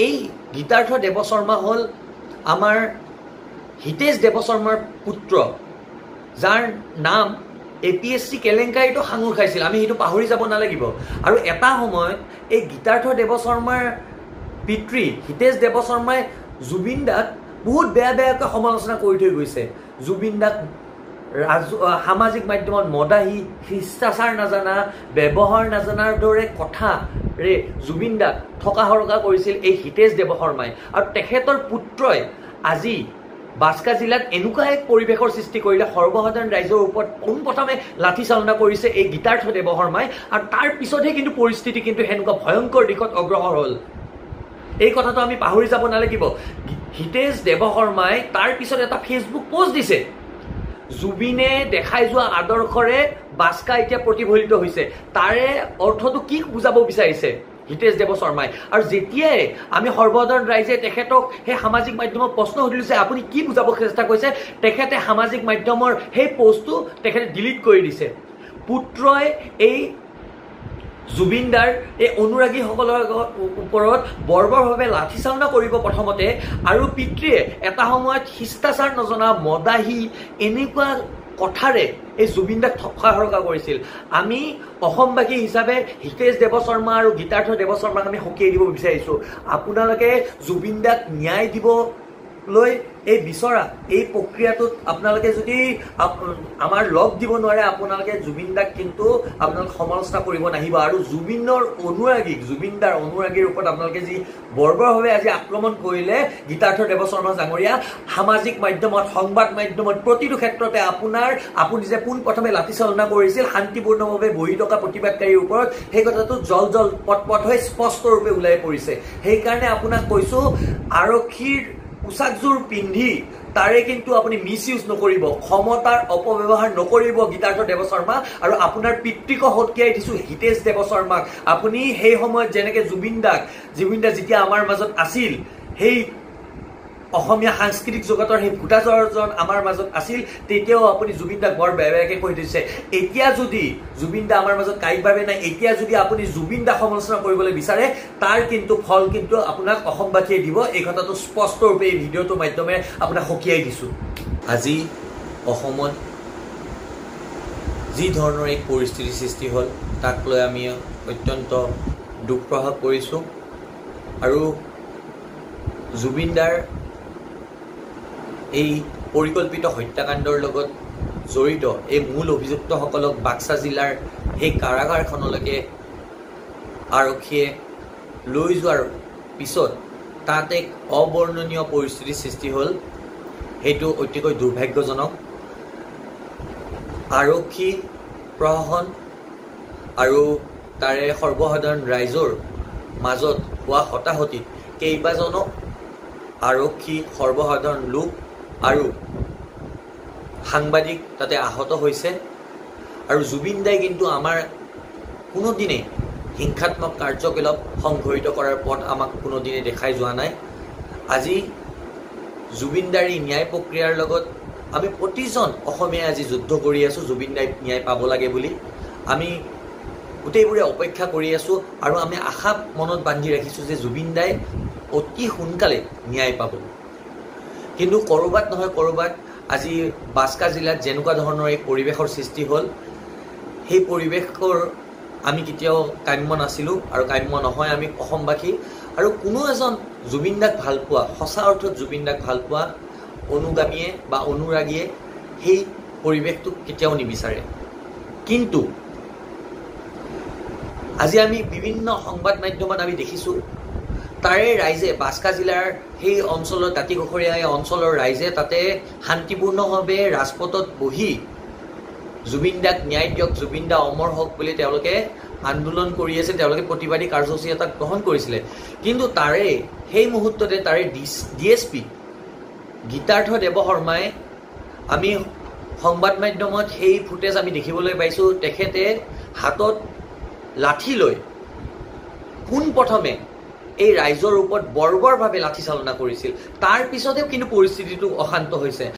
এই গীতাৰ্থ দেৱশৰ্মা হ'ল আমাৰ হিতেশ দেৱশৰ্মাৰ পুত্ৰ, যাৰ নাম APSC কেলেংকাৰীটো সাঙুৰ খাইছিল। আমি সেইটো পাহৰি যাব নালাগিব। আৰু এটা সময়ত এই গীতাৰ্থ দেৱশৰ্মাৰ পিতৃ হিতেশ দেৱশৰ্মাই জুবিন দাক বহুত বেয়াকৈ সমালোচনা কৰি থৈ গৈছে। জুবিন দাক সামাজিক মাধ্যমত মদাহী, শিষ্টাচাৰ নাজানা, ব্যৱহাৰ নাজানাৰ দৰে কথাৰে জুবিন দাক থকা সৰকা কৰিছিল এই হিতেশ দেৱশৰ্মাই। আৰু তেখেতৰ পুত্ৰই আজি বাস্কা জিলাত এনেকুৱা এক পৰিৱেশৰ সৃষ্টি কৰিলে, সৰ্বসাধাৰণ ৰাইজৰ ওপৰত পোনপ্ৰথমে লাঠি চালনা কৰিছে এই গীতাৰ্থ দেৱশৰ্মাই। আৰু তাৰ পিছতহে কিন্তু পৰিস্থিতি কিন্তু সেনেকুৱা ভয়ংকৰ দিশত অগ্ৰসৰ হ'ল। এই কথাটো আমি পাহৰি যাব নালাগিব। হিতেশ দেৱশৰ্মাই তাৰ পিছত এটা ফেচবুক পোষ্ট দিছে, জুবিনে দেখাই যোৱা আদৰ্শৰে বাস্কা এতিয়া প্ৰতিফলিত হৈছে। তাৰে অৰ্থটো কি বুজাব বিচাৰিছে হিতেশ দেৱশৰ্মাই? আৰু যেতিয়াই আমি সৰ্বসাধাৰণ ৰাইজে তেখেতক সেই সামাজিক মাধ্যমত প্ৰশ্ন সুধিলো যে আপুনি কি বুজাব চেষ্টা কৰিছে, তেখেতে সামাজিক মাধ্যমৰ সেই পোষ্টটো তেখেতে ডিলিট কৰি দিছে। পুত্ৰই এই জুবিন দাৰ এই অনুৰাগীসকলৰ ওপৰত বৰ্বৰভাৱে লাঠিচালনা কৰিব প্ৰথমতে, আৰু পিতৃয়ে এটা সময়ত শিষ্টাচাৰ নজনা, মদাহী এনেকুৱা কথাৰে এই জুবিন দাক থকা সৰকা কৰিছিল। আমি অসমবাসী হিচাপে হিতেশ দেৱশৰ্মা আৰু গীতাৰ্থ দেৱশৰ্মাক আমি সকীয়াই দিব বিচাৰিছোঁ, আপোনালোকে জুবিন দাক ন্যায় দিবলৈ এই বিচৰা এই প্ৰক্ৰিয়াটোত আপোনালোকে যদি আমাৰ লগ দিব নোৱাৰে, আপোনালোকে জুবিন দাক কিন্তু আপোনালোকে সমালোচনা কৰিব নাহিব। আৰু জুবিনৰ অনুৰাগীক, জুবিন দাৰ অনুৰাগীৰ ওপৰত আপোনালোকে যি বৰ্বৰভাৱে আজি আক্ৰমণ কৰিলে গীতাৰ্থ দেৱশৰ্মা ডাঙৰীয়া, সামাজিক মাধ্যমত, সংবাদ মাধ্যমত, প্ৰতিটো ক্ষেত্ৰতে আপুনি যে পোনপ্ৰথমে লাঠিচালনা কৰিছিল শান্তিপূৰ্ণভাৱে বহি থকা প্ৰতিবাদকাৰীৰ ওপৰত, সেই কথাটো জল পট হৈ স্পষ্টৰূপে ওলাই পৰিছে। সেইকাৰণে আপোনাক কৈছোঁ, আৰক্ষীৰ পোচাকযোৰ পিন্ধি তাৰে কিন্তু আপুনি মিছ ইউজ নকৰিব, ক্ষমতাৰ অপব্যৱহাৰ নকৰিব গীতাৰ্থ দেৱশৰ্মা। আৰু আপোনাৰ পিতৃক সকীয়াই দিছোঁ হিতেশ দেৱশৰ্মাক। আপুনি সেই সময়ত যেনেকৈ জুবিন দা যেতিয়া আমাৰ মাজত আছিল, সেই অসমীয়া সাংস্কৃতিক জগতৰ সেই ভোটাজৰজন আমাৰ মাজত আছিল, তেতিয়াও আপুনি জুবিন দাক বৰ বেয়াকৈ কৈ দিছে। এতিয়া যদি জুবিন দা আমাৰ মাজত কায়িকভাৱে নাই, এতিয়া যদি আপুনি জুবিন দাক সমালোচনা কৰিবলৈ বিচাৰে, তাৰ কিন্তু ফল কিন্তু আপোনাক অসমবাসীয়ে দিব। এই কথাটো স্পষ্টৰূপে এই ভিডিঅ'টোৰ মাধ্যমেৰে আপোনাক সকীয়াই দিছোঁ। আজি অসমত যি ধৰণৰ এক পৰিস্থিতিৰ সৃষ্টি হ'ল, তাক লৈ আমি অত্যন্ত দুখ প্ৰকাশ কৰিছোঁ। আৰু জুবিন দাৰ এই পৰিকল্পিত হত্যাকাণ্ডৰ লগত জড়িত এই মূল অভিযুক্তসকলক বাক্সা জিলাৰ সেই কাৰাগাৰখনলৈকে আৰক্ষীয়ে লৈ যোৱাৰ পিছত তাত এক অবৰ্ণনীয় পৰিস্থিতিৰ সৃষ্টি হ'ল। সেইটো অতিকৈ দুৰ্ভাগ্যজনক। আৰক্ষী প্ৰশাসন আৰু তাৰে সৰ্বসাধাৰণ ৰাইজৰ মাজত হোৱা হতাহতিত কেইবাজনো আৰক্ষী, সৰ্বসাধাৰণ লোক আৰু সাংবাদিক তাতে আহত হৈছে। আৰু জুবিন দাই কিন্তু আমাৰ কোনোদিনে হিংসাত্মক কাৰ্যকলাপ সংঘটিত কৰাৰ পথ আমাক কোনোদিনে দেখাই যোৱা নাই। আজি জুবিন দাৰ এই ন্যায় প্ৰক্ৰিয়াৰ লগত আমি প্ৰতিজন অসমীয়াই আজি যুদ্ধ কৰি আছোঁ, জুবিন দাই ন্যায় পাব লাগে বুলি। আমি গোটেইবোৰে অপেক্ষা কৰি আছোঁ আৰু আমি আশা মনত বান্ধি ৰাখিছোঁ যে জুবিন দাই অতি সোনকালে ন্যায় পাব। কিন্তু ক'ৰবাত নহয় ক'ৰবাত আজি বাস্কা জিলাত যেনেকুৱা ধৰণৰ এই পৰিৱেশৰ সৃষ্টি হ'ল, সেই পৰিৱেশৰ আমি কেতিয়াও কাম্য নাছিলোঁ আৰু কাম্য নহয় আমি অসমবাসী। আৰু কোনো এজন জুবিন দাক ভাল পোৱা, সঁচা অৰ্থত জুবিন দাক ভাল পোৱা অনুগামীয়ে বা অনুৰাগীয়ে সেই পৰিৱেশটোক কেতিয়াও নিবিচাৰে। কিন্তু আজি আমি বিভিন্ন সংবাদ মাধ্যমত আমি দেখিছোঁ, তাৰে ৰাইজে, বাস্কা জিলাৰ সেই অঞ্চলৰ দাঁতিকাষৰীয়া অঞ্চলৰ ৰাইজে তাতে শান্তিপূৰ্ণভাৱে ৰাজপথত বহি জুবিন দাক ন্যায় দিয়ক, জুবিন দা অমৰ হওক বুলি তেওঁলোকে আন্দোলন কৰি আছে, তেওঁলোকে প্ৰতিবাদী কাৰ্যসূচী এটা গ্ৰহণ কৰিছিলে। কিন্তু তাৰে সেই মুহূৰ্ততে তাৰে DSP গীতাৰ্থ দেৱশৰ্মাই, আমি সংবাদ মাধ্যমত সেই ফুটেজ আমি দেখিবলৈ পাইছোঁ, তেখেতে হাতত লাঠি লৈ পোনপ্ৰথমে এই ৰাইজৰ ওপৰত বৰ্বৰভাৱে লাঠিচালনা কৰিছিল। তাৰ পিছতে কিন্তু পৰিস্থিতিটো অশান্ত হৈছে।